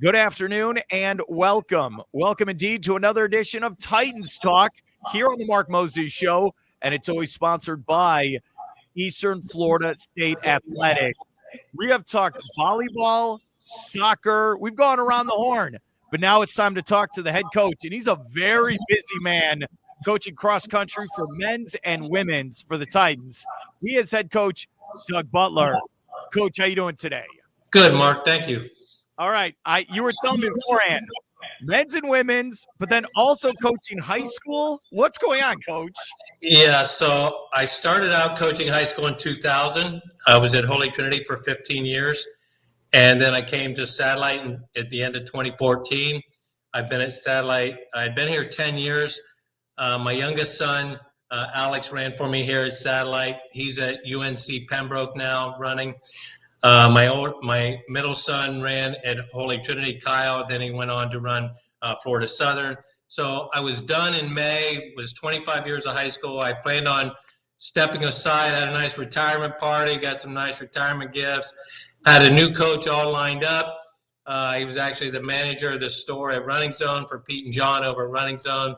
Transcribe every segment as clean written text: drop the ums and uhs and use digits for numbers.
Good afternoon and welcome. Welcome indeed to another edition of Titans Talk here on the Mark Moses Show. And it's always sponsored by Eastern Florida State Athletics. We have talked volleyball, soccer. We've gone around the horn, but now it's time to talk to the head coach. And he's a very busy man coaching cross country for men's and women's for the Titans. He is head coach Doug Butler. Coach, how you doing today? Good, Mark. Thank you. All right. You were telling me beforehand, men's and women's, but then also coaching high school. What's going on, Coach? Yeah, so I started out coaching high school in 2000. I was at Holy Trinity for 15 years, and then I came to Satellite at the end of 2014. I've been at Satellite. I'd been here 10 years. My youngest son, Alex, ran for me here at Satellite. He's at UNC Pembroke now running. My middle son ran at Holy Trinity, Kyle. Then he went on to run Florida Southern. So I was done in May, was 25 years of high school. I planned on stepping aside, had a nice retirement party, got some nice retirement gifts, had a new coach all lined up. He was actually the manager of the store at Running Zone for Pete and John over at Running Zone.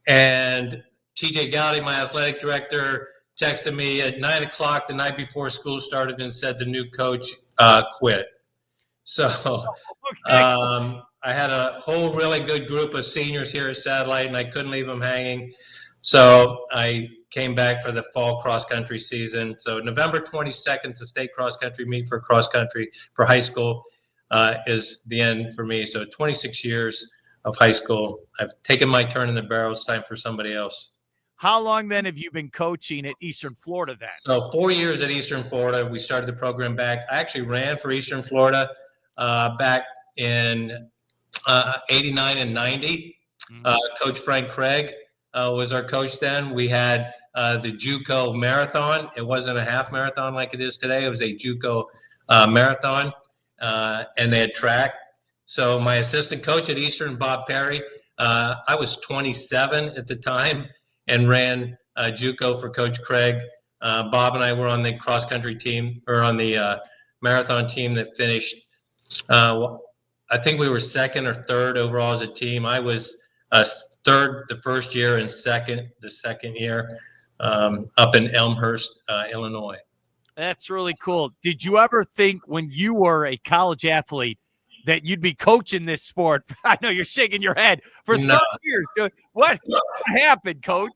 And TJ Gowdy, my athletic director, texted me at 9 o'clock the night before school started and said the new coach quit. So I had a whole really good group of seniors here at Satellite, and I couldn't leave them hanging. So I came back for the fall cross-country season. So November 22nd, the state cross-country meet for cross-country for high school is the end for me. So 26 years of high school. I've taken my turn in the barrel. It's time for somebody else. How long then have you been coaching at Eastern Florida then? So 4 years at Eastern Florida. We started the program back. I actually ran for Eastern Florida back in 89 and 90. Coach Frank Craig was our coach then. We had the JUCO marathon. It wasn't a half marathon like it is today. It was a JUCO marathon, and they had track. So my assistant coach at Eastern, Bob Perry, I was 27 at the time and ran JUCO for Coach Craig. Bob and I were on the cross-country team, or on the marathon team that finished. I think we were second or third overall as a team. I was third the first year and second the second year up in Elmhurst, Illinois. That's really cool. Did you ever think when you were a college athlete that you'd be coaching this sport? I know you're shaking your head for 30 years. What happened, Coach?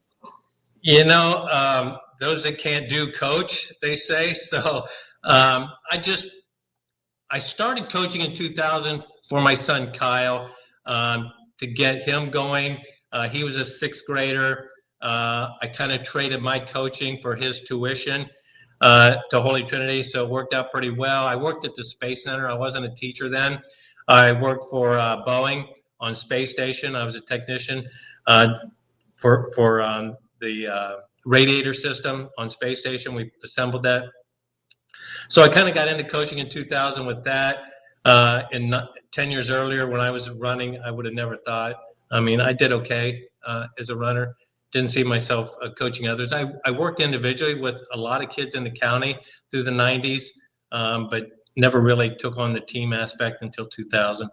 You know, those that can't do coach, they say. So I started coaching in 2000 for my son Kyle to get him going. He was a sixth grader. I kind of traded my coaching for his tuition to Holy Trinity, so it worked out pretty well. I worked at the Space Center. I wasn't a teacher then. I worked for Boeing on Space Station. I was a technician for the radiator system on Space Station. We assembled that. So I kind of got into coaching in 2000 with that. 10 years earlier when I was running, I would have never thought. I mean, I did okay as a runner. Didn't see myself coaching others. I worked individually with a lot of kids in the county through the 90s, but never really took on the team aspect until 2000.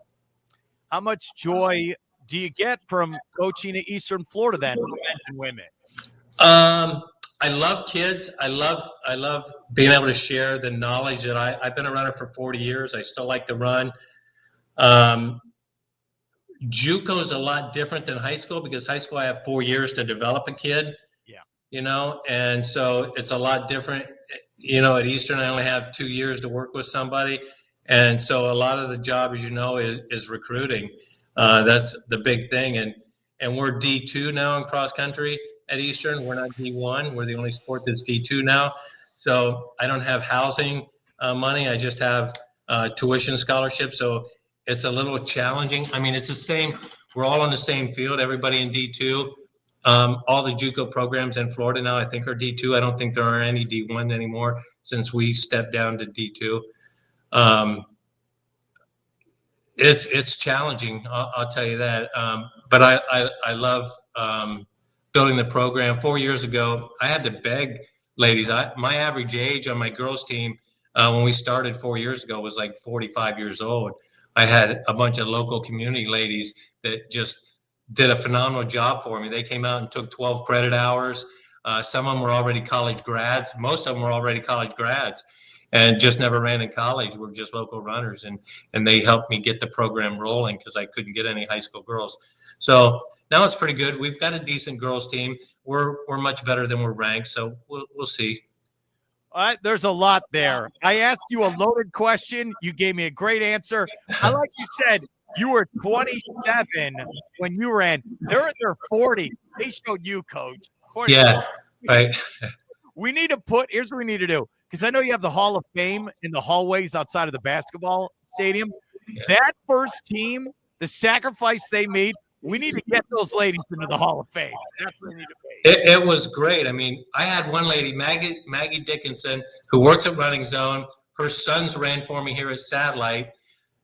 How much joy do you get from coaching at Eastern Florida then, for men's and women's? I love kids. I love being able to share the knowledge that I've been a runner for 40 years. I still like to run. JUCO is a lot different than high school because high school I have 4 years to develop a kid. Yeah. You know, and so it's a lot different. You know, at Eastern I only have 2 years to work with somebody, and so a lot of the job, as you know, is recruiting. That's the big thing, and we're D2 now in cross country at Eastern. We're not D1. We're the only sport that's D2 now. So I don't have housing money. I just have tuition scholarship. So it's a little challenging. I mean, it's the same. We're all on the same field. Everybody in D2. All the JUCO programs in Florida now, I think, are D2. I don't think there are any D1 anymore since we stepped down to D2. It's challenging. I'll tell you that. But I love building the program. 4 years ago, I had to beg ladies. My average age on my girls team when we started 4 years ago was like 45 years old. I had a bunch of local community ladies that just did a phenomenal job for me. They came out and took 12 credit hours. Some of them were already college grads. Most of them were already college grads and just never ran in college. We're just local runners, and they helped me get the program rolling because I couldn't get any high school girls. So now it's pretty good. We've got a decent girls team. We're much better than we're ranked, so we'll see. There's a lot there. I asked you a loaded question. You gave me a great answer. I like you said you were 27 when you ran. They're in their 40s. They showed you, Coach. 40. Yeah, right. Here's what we need to do. Because I know you have the Hall of Fame in the hallways outside of the basketball stadium. Yeah. That first team, the sacrifice they made, we need to get those ladies into the Hall of Fame. That's what we need to be. It was great. I mean, I had one lady, Maggie Dickinson, who works at Running Zone. Her sons ran for me here at Satellite.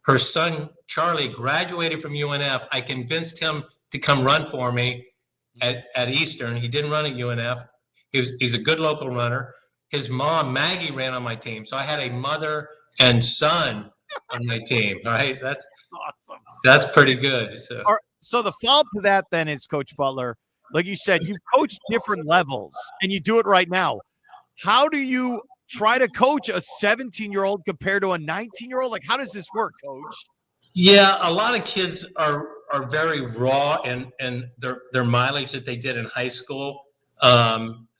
Her son, Charlie, graduated from UNF. I convinced him to come run for me at Eastern. He didn't run at UNF. He's a good local runner. His mom, Maggie, ran on my team. So I had a mother and son on my team. All right. That's awesome. That's pretty good. So the follow-up to that then is, Coach Butler, like you said, you've coached different levels, and you do it right now. How do you try to coach a 17-year-old compared to a 19-year-old? Like, how does this work, Coach? Yeah, a lot of kids are very raw and their mileage that they did in high school.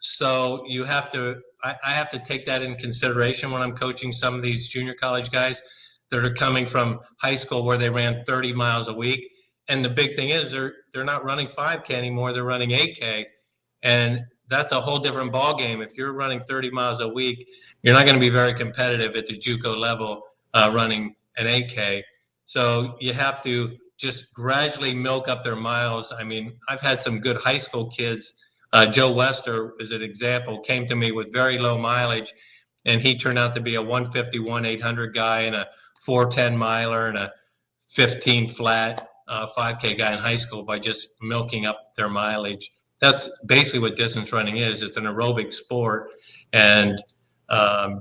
So you have to I have to take that in consideration when I'm coaching some of these junior college guys that are coming from high school where they ran 30 miles a week. And the big thing is they're not running 5K anymore. They're running 8K. And that's a whole different ball game. If you're running 30 miles a week, you're not going to be very competitive at the JUCO level running an 8K. So you have to just gradually milk up their miles. I mean, I've had some good high school kids. Joe Wester, as an example, came to me with very low mileage, and he turned out to be a 151 800 guy and a 410 miler and a 15 flat 5K guy in high school by just milking up their mileage. That's basically what distance running is. It's an aerobic sport, and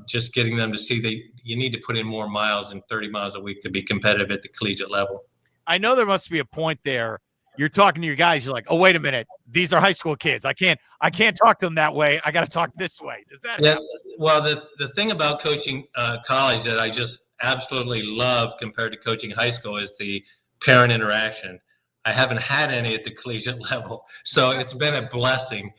just getting them to see that you need to put in more miles than 30 miles a week to be competitive at the collegiate level. I know there must be a point there. You're talking to your guys. You're like, oh, wait a minute. These are high school kids. I can't talk to them that way. I got to talk this way. Does that happen? Well, the thing about coaching college that I just absolutely love compared to coaching high school is the parent interaction. I haven't had any at the collegiate level, so it's been a blessing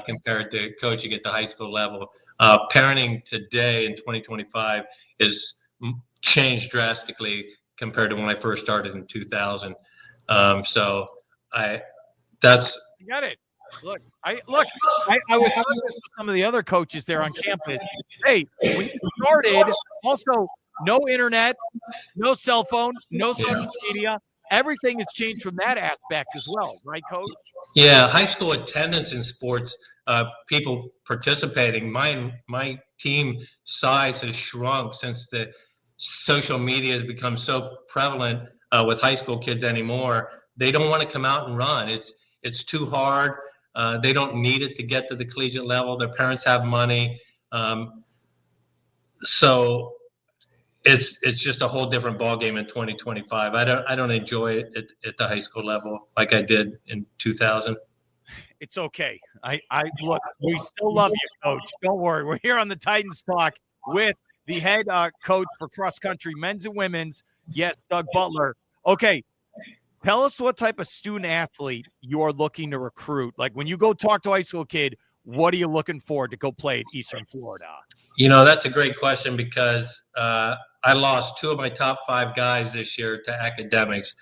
compared to coaching at the high school level. Parenting today in 2025 is changed drastically compared to when I first started in 2000. So I got it. Look, I was talking to some of the other coaches there on campus. Hey, when you started, also no internet, no cell phone, no social media. Everything has changed from that aspect as well, right, Coach? Yeah, high school attendance in sports, people participating. My team size has shrunk since the social media has become so prevalent with high school kids anymore. They don't want to come out and run. It's too hard. They don't need it to get to the collegiate level. Their parents have money, so it's just a whole different ballgame in 2025. I don't enjoy it at the high school level like I did in 2000. It's okay. I look, we still love you, Coach. Don't worry. We're here on the Titans Talk with the head coach for cross country, men's and women's. Yes, Doug Butler. Okay. Tell us what type of student athlete you are looking to recruit. Like when you go talk to a high school kid, what are you looking for to go play at Eastern Florida? You know, that's a great question because I lost 2 of my top 5 guys this year to academics.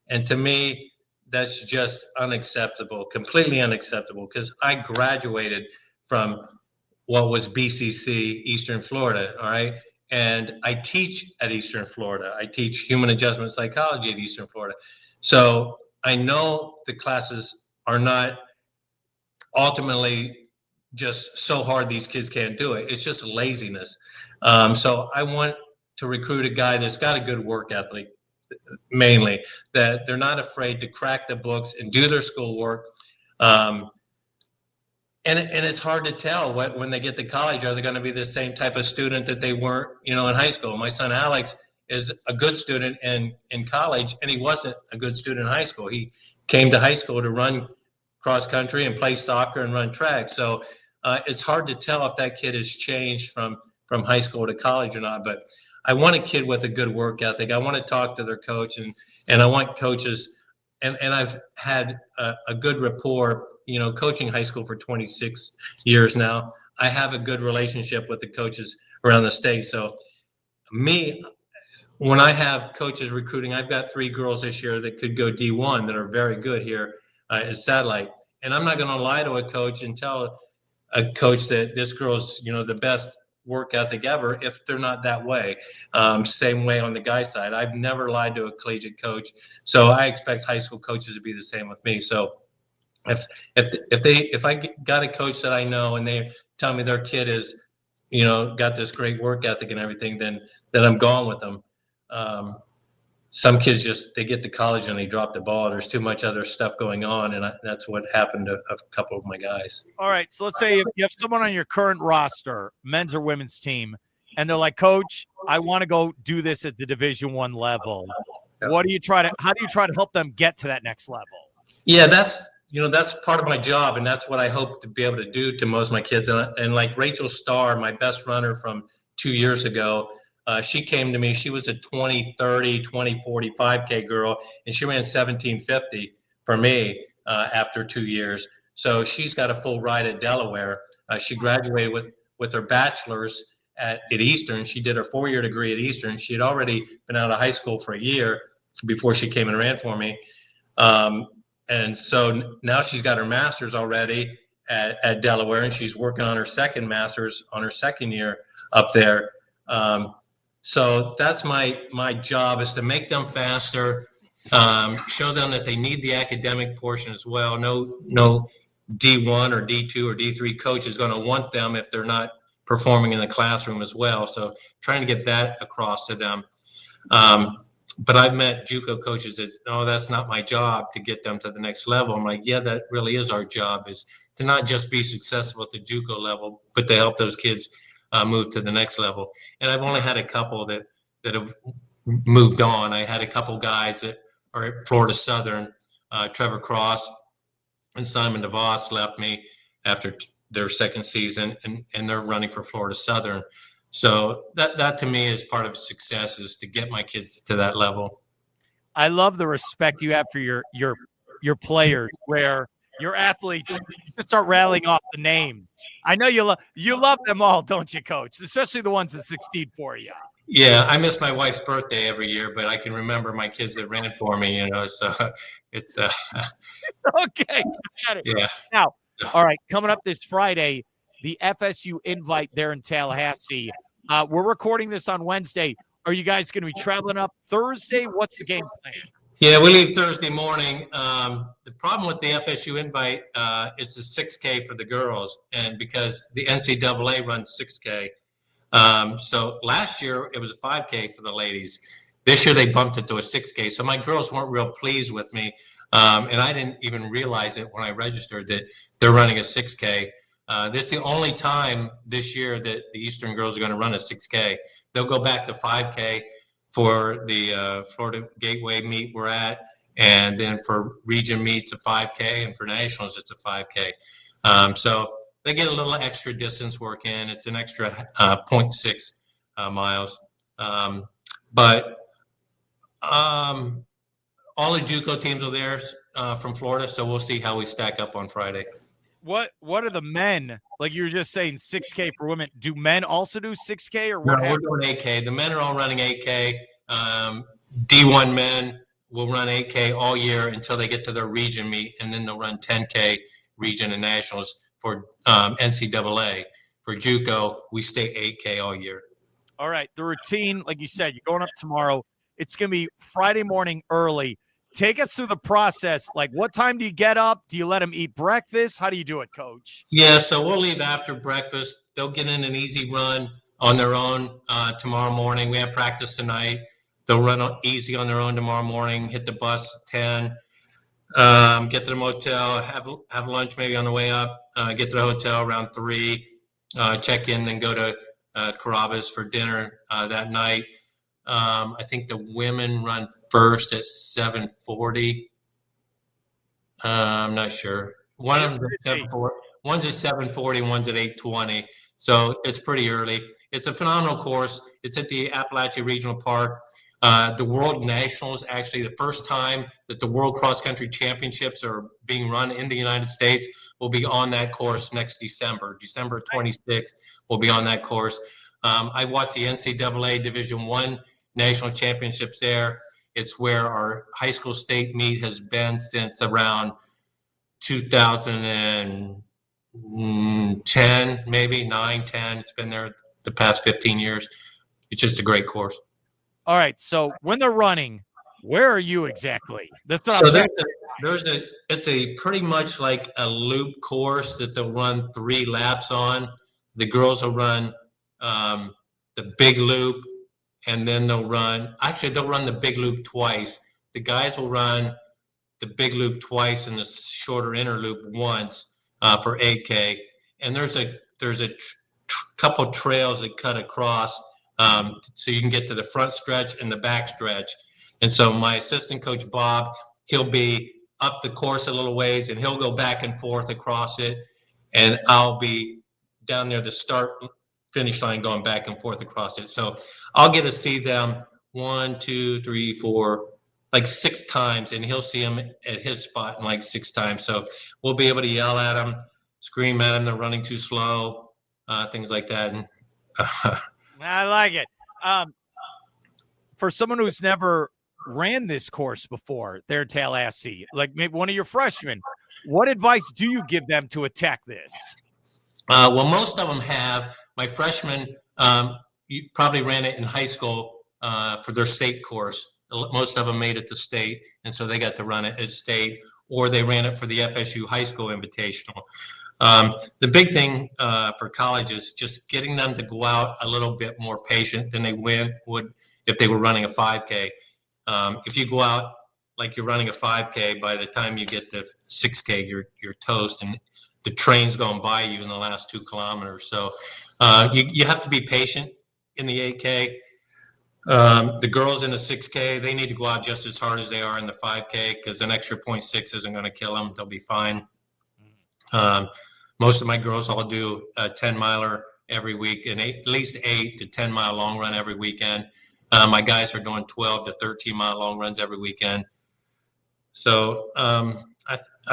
And to me, that's just unacceptable, completely unacceptable, because I graduated from what was BCC, Eastern Florida, all right? And I teach at Eastern Florida. I teach human adjustment psychology at Eastern Florida. So I know the classes are not ultimately just so hard these kids can't do it. It's just laziness. So I want to recruit a guy that's got a good work ethic, mainly, that they're not afraid to crack the books and do their schoolwork. And it's hard to tell when they get to college, are they going to be the same type of student that they weren't, in high school? My son Alex is a good student in college, and he wasn't a good student in high school. He came to high school to run cross country and play soccer and run track. So it's hard to tell if that kid has changed from high school to college or not. But I want a kid with a good work ethic. I want to talk to their coach, and I want coaches, and I've had a good rapport, coaching high school for 26 years now. I have a good relationship with the coaches around the state. So when I have coaches recruiting, I've got 3 girls this year that could go D1 that are very good here at Satellite. And I'm not going to lie to a coach and tell a coach that this girl's, the best work ethic ever if they're not that way. Same way on the guy side. I've never lied to a collegiate coach. So I expect high school coaches to be the same with me. So if I got a coach that I know and they tell me their kid is, got this great work ethic and everything, then I'm gone with them. Some kids they get to college and they drop the ball. There's too much other stuff going on, and that's what happened to a couple of my guys. All right, so let's say if you have someone on your current roster, men's or women's team, and they're like, Coach, I want to go do this at the Division I level. Yeah. How do you try to help them get to that next level? Yeah, that's part of my job, and that's what I hope to be able to do to most of my kids. And like Rachel Starr, my best runner from 2 years ago, she came to me. She was a 20:30, 20:40 5K girl, and she ran 17:50 for me after 2 years. So she's got a full ride at Delaware. She graduated with her bachelor's at Eastern. She did her 4-year degree at Eastern. She had already been out of high school for a year before she came and ran for me. And so now she's got her master's already at Delaware, and she's working on her second master's on her second year up there. So that's my job, is to make them faster, show them that they need the academic portion as well. No D1 or D2 or D3 coach is going to want them if they're not performing in the classroom as well. So trying to get that across to them. But I've met JUCO coaches that, no, that's not my job to get them to the next level. I'm like, yeah, that really is our job, is to not just be successful at the JUCO level, but to help those kids move to the next level. And I've only had a couple that have moved on. I had a couple guys that are at Florida Southern, Trevor Cross and Simon DeVos left me after their second season, and they're running for Florida Southern. So that to me is part of success, is to get my kids to that level. I love the respect you have for your players, where your athletes just start rattling off the names. I know you love them all, don't you, Coach? Especially the ones that succeed for you. Yeah, I miss my wife's birthday every year, but I can remember my kids that ran for me. So it's Okay. Got it. Yeah. Now, all right, coming up this Friday, the FSU Invite there in Tallahassee. We're recording this on Wednesday. Are you guys going to be traveling up Thursday? What's the game plan? Yeah, we leave Thursday morning. The problem with the FSU Invite, it's a 6K for the girls, and because the NCAA runs 6K. So last year it was a 5K for the ladies. This year they bumped it to a 6K. So my girls weren't real pleased with me, and I didn't even realize it when I registered that they're running a 6K. This is the only time this year that the Eastern girls are going to run a 6K. They'll go back to 5K for the Florida Gateway meet we're at, and then for region meets a 5K, and for nationals it's a 5K. So they get a little extra distance work in. It's an extra 0.6 miles. But all the JUCO teams are there from Florida, so we'll see how we stack up on Friday. What are the men, like you were just saying 6K for women? Do men also do 6K, or what? No, we're doing 8K. The men are all running 8K. D1 men will run 8K all year until they get to their region meet, and then they'll run 10K region and nationals for NCAA. For JUCO, we stay 8K all year. All right. The routine, like you said, you're going up tomorrow. It's going to be Friday morning early. Take us through the process. Like, what time do you get up? Do you let them eat breakfast? How do you do it, Coach? Yeah, so we'll leave after breakfast. They'll get in an easy run on their own tomorrow morning. We have practice tonight. They'll run easy on their own tomorrow morning, hit the bus at 10, get to the motel, have lunch maybe on the way up, get to the hotel around 3, check in, then go to Carrabba's for dinner that night. I think the women run first at 7:40. I'm not sure. One of them is 7:40. One's at 7:40. One's at 8:20. So it's pretty early. It's a phenomenal course. It's at the Appalachia Regional Park. The World Nationals, actually the first time that the World Cross Country Championships are being run in the United States, will be on that course next December. December 26th will be on that course. I watched the NCAA Division I National Championships there. It's where our high school state meet has been since around 2010, maybe 9, 10. It's been there the past 15 years. It's just a great course. All right. So when they're running, where are you exactly? It's a pretty much like a loop course that they'll run 3 laps on. The girls will run the big loop, and then they'll run the big loop twice. The guys will run the big loop twice and the shorter inner loop once for 8K. And there's a couple trails that cut across, so you can get to the front stretch and the back stretch. And so my assistant coach, Bob, he'll be up the course a little ways, and he'll go back and forth across it. And I'll be down near the start finish line going back and forth across it. So I'll get to see them 1, 2, 3, 4, like 6 times, and he'll see them at his spot in like 6 times. So we'll be able to yell at them, scream at them, they're running too slow, things like that. And I like it. For someone who's never ran this course before, there at Tallahassee, like maybe one of your freshmen, what advice do you give them to attack this? Well, most of them have. My freshmen probably ran it in high school for their state course. Most of them made it to state, and so they got to run it at state, or they ran it for the FSU High School Invitational. The big thing for college is just getting them to go out a little bit more patient than they would if they were running a 5K. If you go out like you're running a 5K, by the time you get to 6K, you're toast, and the train's going by you in the last 2 kilometers. So you have to be patient in the 8K. The girls in the 6K, they need to go out just as hard as they are in the 5K, because an extra 0.6 isn't going to kill them. They'll be fine. Most of my girls all do a 10-miler every week, and at least 8 to 10-mile long run every weekend. My guys are doing 12 to 13-mile long runs every weekend. So I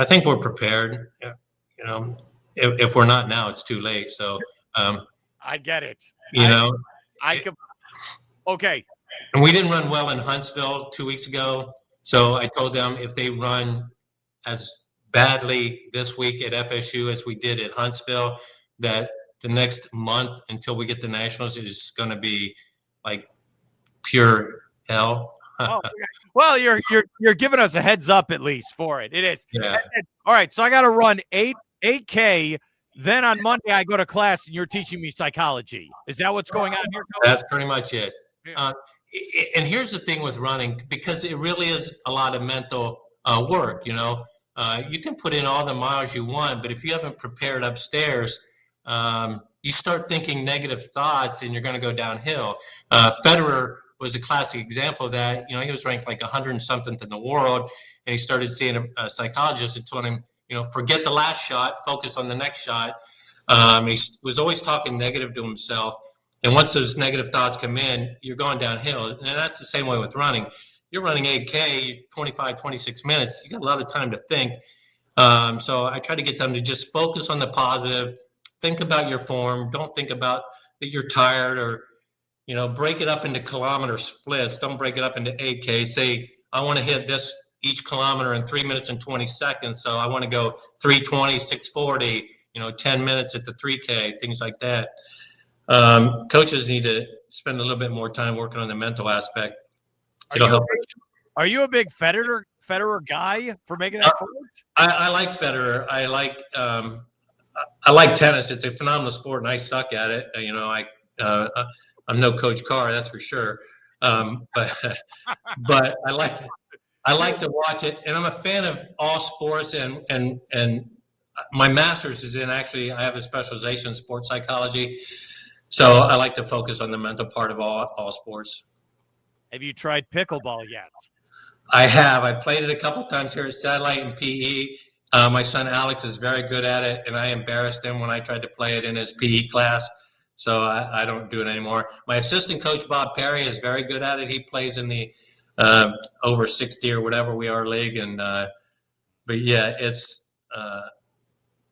think we're prepared. You know, if we're not now, it's too late. So I get it. Okay. And we didn't run well in Huntsville 2 weeks ago. So I told them if they run as badly this week at FSU as we did at Huntsville, that the next month until we get the Nationals is going to be like pure hell. Oh, okay. Well, you're giving us a heads up at least for it. It is. Yeah. All right. So I got to run 8K. Then on Monday I go to class and you're teaching me psychology. Is that what's going on here, Coach? That's pretty much it. Yeah. And here's the thing with running, because it really is a lot of mental work. You know, you can put in all the miles you want, but if you haven't prepared upstairs, you start thinking negative thoughts and you're going to go downhill. Federer was a classic example of that. You know, he was ranked like 100-something in the world, and he started seeing a psychologist and told him, you know, forget the last shot, focus on the next shot. He was always talking negative to himself. And once those negative thoughts come in, you're going downhill. And that's the same way with running. You're running 8K, 25, 26 minutes. You got a lot of time to think. So I try to get them to just focus on the positive. Think about your form. Don't think about that you're tired, or, you know, break it up into kilometer splits. Don't break it up into 8K. Say, I want to hit this each kilometer in 3 minutes and 20 seconds. So I want to go 3:20, 6:40, 10 minutes at the 3K, things like that. Coaches need to spend a little bit more time working on the mental aspect. Are you a big Federer guy for making that quote? I like Federer. I like tennis. It's a phenomenal sport, and I suck at it. I'm no Coach Carr, that's for sure. But I like to watch it, and I'm a fan of all sports. And my master's is in, actually, I have a specialization in sports psychology. So I like to focus on the mental part of all sports. Have you tried pickleball yet? I have. I played it a couple times here at Satellite and PE. My son Alex is very good at it, and I embarrassed him when I tried to play it in his PE class. So I don't do it anymore. My assistant coach, Bob Perry, is very good at it. He plays in the over 60 or whatever we are league. And but yeah, it's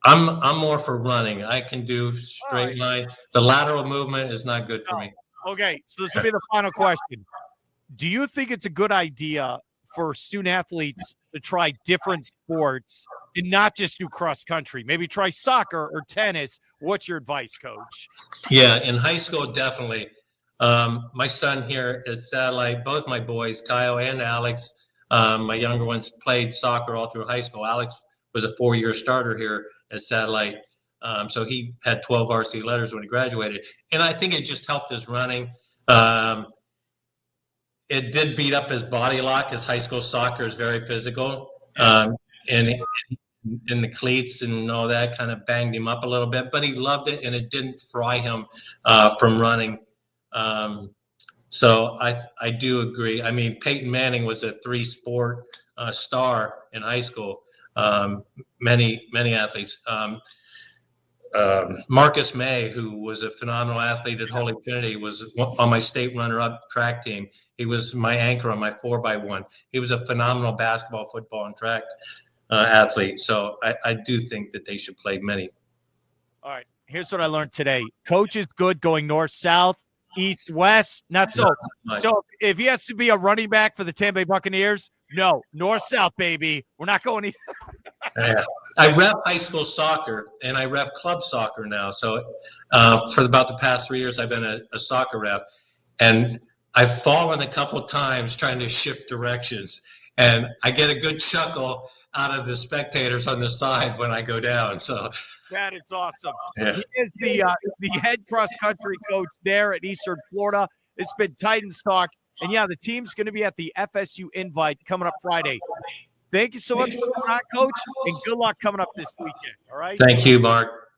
I'm more for running. I can do straight line. The lateral movement is not good for me. Okay, so this will be the final question. Do you think it's a good idea for student athletes to try different sports and not just do cross country? Maybe try soccer or tennis. What's your advice, Coach? Yeah, in high school, definitely. My son here at Satellite, both my boys, Kyle and Alex, my younger ones played soccer all through high school. Alex was a 4-year starter here at Satellite. So he had 12 varsity letters when he graduated. And I think it just helped his running. It did beat up his body a lot because high school soccer is very physical. And in the cleats and all that kind of banged him up a little bit, but he loved it and it didn't fry him from running. So I do agree. I mean, Peyton Manning was a 3-sport star in high school. Many athletes. Marcus May, who was a phenomenal athlete at Holy Trinity, was on my state runner-up track team. He was my anchor on my 4x1. He was a phenomenal basketball, football, and track athlete. So I do think that they should play many. All right, here's what I learned today. Coach is good going north, south, east, west. Not so. So if he has to be a running back for the Tampa Bay Buccaneers, no, north, south, baby. We're not going either. Yeah. I ref high school soccer and I ref club soccer now. So for about the past 3 years, I've been a soccer ref, and I've fallen a couple times trying to shift directions, and I get a good chuckle out of the spectators on the side when I go down. So that is awesome. Yeah. He is the head cross country coach there at Eastern Florida. It's been Titans Talk, and yeah, the team's going to be at the FSU Invite coming up Friday. Thank you so much for coming on, Coach, and good luck coming up this weekend. All right. Thank you, Mark.